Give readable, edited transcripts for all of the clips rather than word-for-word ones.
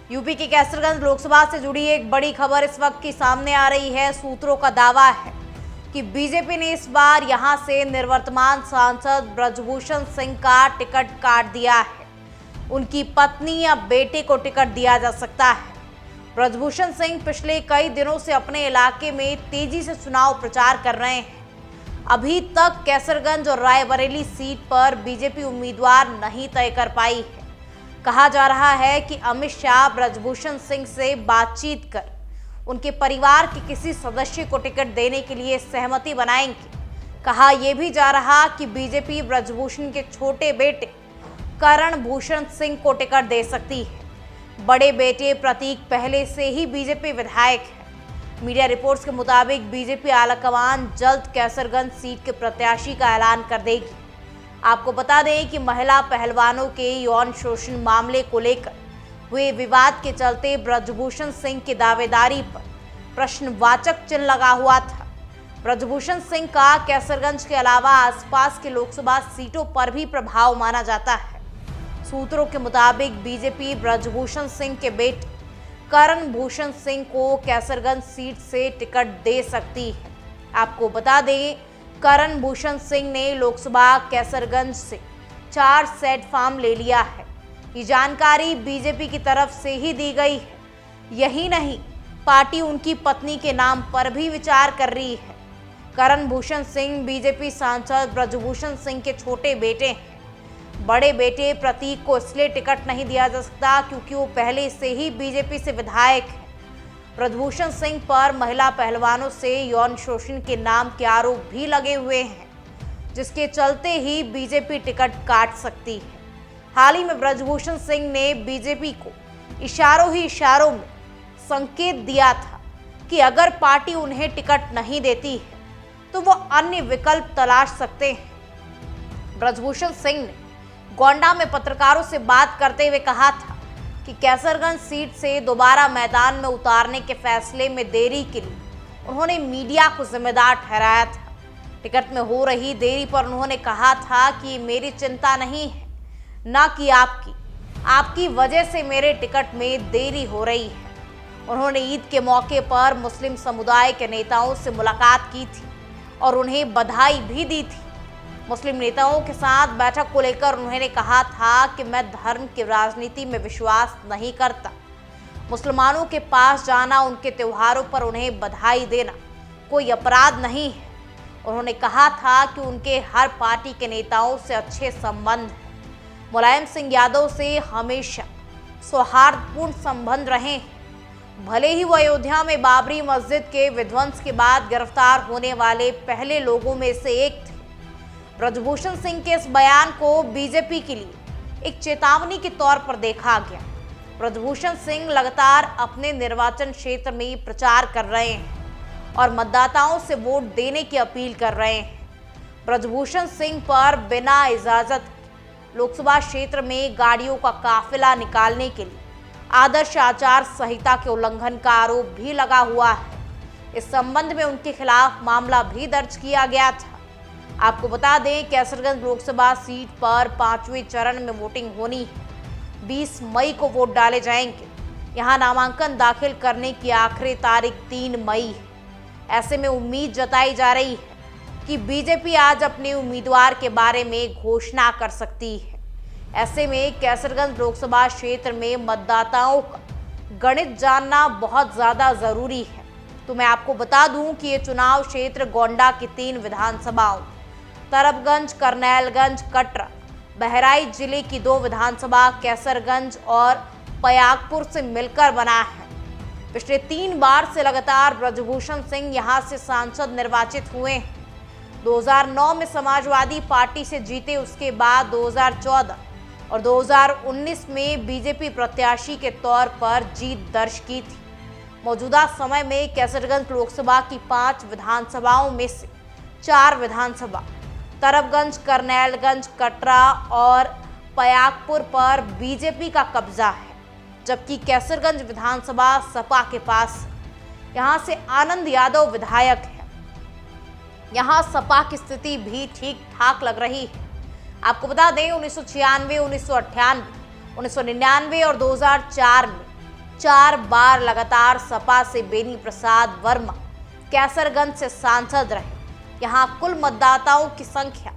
UP के कैसरगंज लोकसभा से जुड़ी एक बड़ी खबर इस वक्त की सामने आ रही है। सूत्रों का दावा है कि बीजेपी ने इस बार यहां से निवर्तमान सांसद ब्रजभूषण सिंह का टिकट काट दिया है। उनकी पत्नी या बेटे को टिकट दिया जा सकता है। ब्रजभूषण सिंह पिछले कई दिनों से अपने इलाके में तेजी से चुनाव प्रचार कर रहे हैं। अभी तक कैसरगंज और रायबरेली सीट पर बीजेपी उम्मीदवार नहीं तय कर पाई है। कहा जा रहा है कि अमित शाह ब्रजभूषण सिंह से बातचीत कर उनके परिवार के किसी सदस्य को टिकट देने के लिए सहमति बनाएंगे। कहा यह भी जा रहा कि बीजेपी ब्रजभूषण के छोटे बेटे करण भूषण सिंह को टिकट दे सकती है। बड़े बेटे प्रतीक पहले से ही बीजेपी विधायक है। मीडिया रिपोर्ट्स के मुताबिक बीजेपी आलाकमान जल्द कैसरगंज सीट के प्रत्याशी का ऐलान कर देगी। आपको बता दें कि महिला पहलवानों के यौन शोषण मामले को लेकर हुए विवाद के चलते ब्रजभूषण सिंह की दावेदारी पर प्रश्नवाचक चिन्ह लगा हुआ था। ब्रजभूषण सिंह का कैसरगंज के अलावा आसपास के लोकसभा सीटों पर भी प्रभाव माना जाता है। सूत्रों के मुताबिक बीजेपी ब्रजभूषण सिंह के बेटे करण भूषण सिंह को कैसरगंज सीट से टिकट दे सकती है। आपको बता दें, करण भूषण सिंह ने लोकसभा कैसरगंज से 4 सेट फॉर्म ले लिया है। ये जानकारी बीजेपी की तरफ से ही दी गई है। यही नहीं, पार्टी उनकी पत्नी के नाम पर भी विचार कर रही है। करण भूषण सिंह बीजेपी सांसद ब्रजभूषण सिंह के छोटे बेटे हैं। बड़े बेटे प्रतीक को इसलिए टिकट नहीं दिया जा सकता क्योंकि वो पहले से ही बीजेपी से विधायक है। ब्रजभूषण सिंह पर महिला पहलवानों से यौन शोषण के नाम के आरोप भी लगे हुए हैं, जिसके चलते ही बीजेपी टिकट काट सकती है। हाल ही में ब्रजभूषण सिंह ने बीजेपी को इशारों ही इशारों में संकेत दिया था कि अगर पार्टी उन्हें टिकट नहीं देती है तो वो अन्य विकल्प तलाश सकते हैं। ब्रजभूषण सिंह ने गोंडा में पत्रकारों से बात करते हुए कहा था कि कैसरगंज सीट से दोबारा मैदान में उतारने के फैसले में देरी के लिए उन्होंने मीडिया को जिम्मेदार ठहराया था। टिकट में हो रही देरी पर उन्होंने कहा था कि ये मेरी चिंता नहीं है, ना कि आपकी वजह से मेरे टिकट में देरी हो रही है। उन्होंने ईद के मौके पर मुस्लिम समुदाय के नेताओं से मुलाकात की थी और उन्हें बधाई भी दी थी। मुस्लिम नेताओं के साथ बैठक को लेकर उन्होंने कहा था कि मैं धर्म की राजनीति में विश्वास नहीं करता। मुसलमानों के पास जाना, उनके त्योहारों पर उन्हें बधाई देना कोई अपराध नहीं है। उन्होंने कहा था कि उनके हर पार्टी के नेताओं से अच्छे संबंध हैं। मुलायम सिंह यादव से हमेशा सौहार्दपूर्ण संबंध रहे हैं। भले ही वो अयोध्या में बाबरी मस्जिद के विध्वंस के बाद गिरफ्तार होने वाले पहले लोगों में से एक थे। ब्रजभूषण सिंह के इस बयान को बीजेपी के लिए एक चेतावनी के तौर पर देखा गया। ब्रजभूषण सिंह लगातार अपने निर्वाचन क्षेत्र में प्रचार कर रहे हैं और मतदाताओं से वोट देने की अपील कर रहे हैं। ब्रजभूषण सिंह पर बिना इजाजत लोकसभा क्षेत्र में गाड़ियों का काफिला निकालने के लिए आदर्श आचार संहिता के उल्लंघन का आरोप भी लगा हुआ है। इस संबंध में उनके खिलाफ मामला भी दर्ज किया गया था। आपको बता दें, कैसरगंज लोकसभा सीट पर 5वें चरण में वोटिंग होनी है। 20 मई को वोट डाले जाएंगे। यहां नामांकन दाखिल करने की आखिरी तारीख 3 मई है। ऐसे में उम्मीद जताई जा रही है कि बीजेपी आज अपने उम्मीदवार के बारे में घोषणा कर सकती है। ऐसे में कैसरगंज लोकसभा क्षेत्र में मतदाताओं का गणित जानना बहुत ज्यादा जरूरी है। तो मैं आपको बता दूं कि ये चुनाव क्षेत्र गोंडा की 3 विधानसभाओं तरबगंज, करनैलगंज, कटरा, बहराइच जिले की 2 विधानसभा कैसरगंज और पयागपुर से मिलकर बना है। पिछले 3 बार से लगातार ब्रजभूषण सिंह यहां से सांसद निर्वाचित हुए हैं। 2009 में समाजवादी पार्टी से जीते, उसके बाद 2014 और 2019 में बीजेपी प्रत्याशी के तौर पर जीत दर्ज की थी। मौजूदा समय में कैसरगंज लोकसभा की 5 विधानसभाओं में से 4 विधानसभा तरबगंज, करनैलगंज, कटरा और पयागपुर पर बीजेपी का कब्जा है, जबकि कैसरगंज विधानसभा सपा के पास। यहां से आनंद यादव विधायक है। यहां सपा की स्थिति भी ठीक ठाक लग रही है। आपको बता दें, 1996, 1998, 1999 और 2004 में 4 बार लगातार सपा से बेनी प्रसाद वर्मा कैसरगंज से सांसद रहे। यहाँ कुल मतदाताओं की संख्या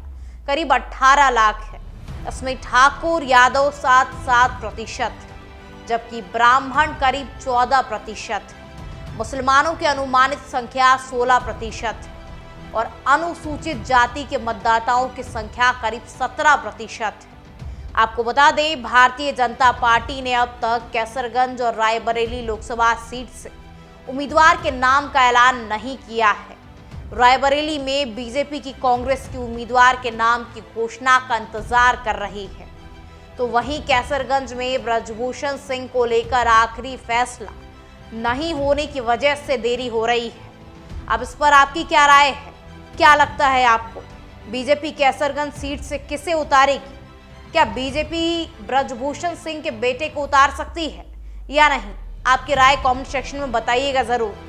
करीब 18 लाख है। इसमें ठाकुर यादव 7% जबकि ब्राह्मण करीब 14%, मुसलमानों की अनुमानित संख्या 16% और अनुसूचित जाति के मतदाताओं की संख्या करीब 17%। आपको बता दें, भारतीय जनता पार्टी ने अब तक कैसरगंज और रायबरेली लोकसभा सीट से उम्मीदवार के नाम का ऐलान नहीं किया है। रायबरेली में बीजेपी की कांग्रेस की उम्मीदवार के नाम की घोषणा का इंतजार कर रही है, तो वहीं कैसरगंज में ब्रजभूषण सिंह को लेकर आखिरी फैसला नहीं होने की वजह से देरी हो रही है। अब इस पर आपकी क्या राय है? क्या लगता है आपको, बीजेपी कैसरगंज सीट से किसे उतारेगी? क्या बीजेपी ब्रजभूषण सिंह के बेटे को उतार सकती है या नहीं? आपकी राय कमेंट सेक्शन में बताइएगा जरूर।